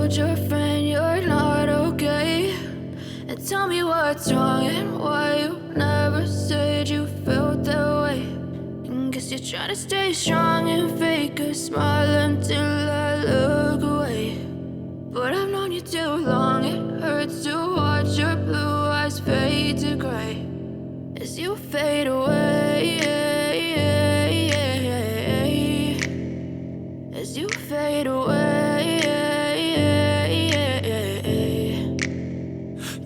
told your friend you're not okay? And tell me what's wrong and why you never said you felt that way. And guess you're trying to stay strong and fake a smile until I look away. But I've known you too long, it hurts to watch your blue eyes fade to gray as you fade away, as you fade away.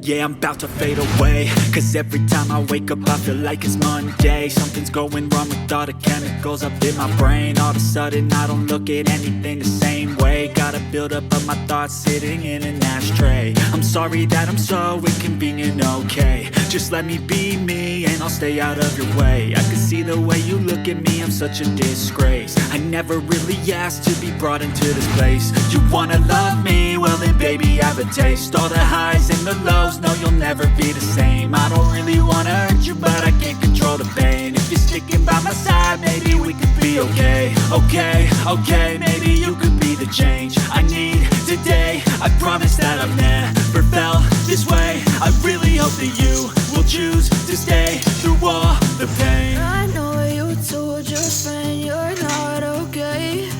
Yeah, I'm about to fade away, cause every time I wake up I feel like it's Monday. Something's going wrong with all the chemicals up in my brain. All of a sudden I don't look at anything the same way. Got a buildup of my thoughts sitting in an ashtray. I'm sorry that I'm so inconvenient, okay? Just let me be me and I'll stay out of your way. I can see the way you look at me, I'm such a disgrace. I never really asked to be brought into this place. You wanna love me? Well then baby, have a taste. All the highs and the lows, no, you'll never be the same. I don't really wanna hurt you, but I can't control the pain. If you're sticking by my side, maybe we could be okay. Okay, maybe you could be the change I need today. I promise that I've never felt this way. I really hope that you will choose to stay through all the pain. I know you told your friend you're not okay.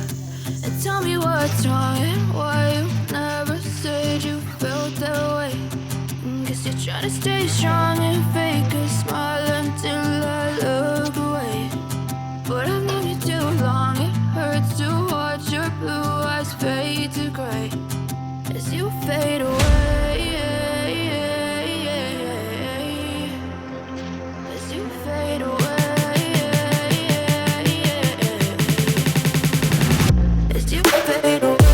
And tell me what's wrong and why you never said you felt that way. Guess you're trying to stay strong and fake a smile until I look away. But I've known you too long, it hurts to watch your blue eyes fade to gray as you fade away, as you fade away, as you fade away.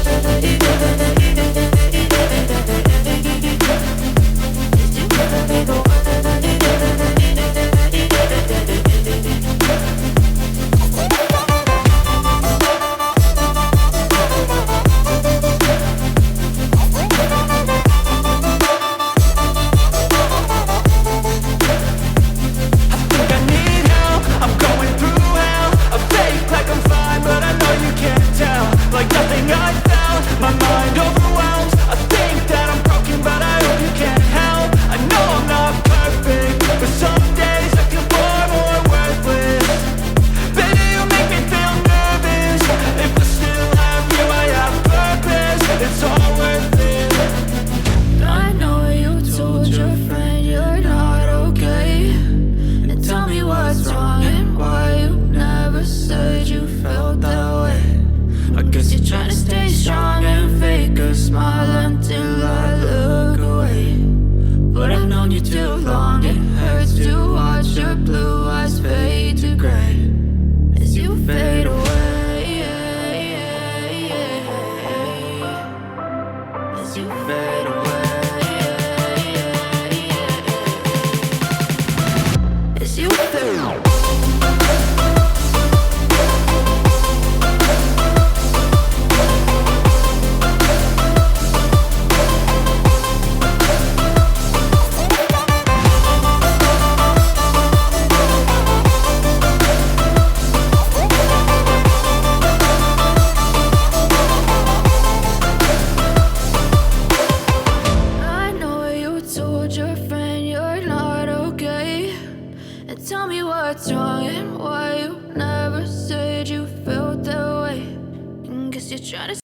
As you fade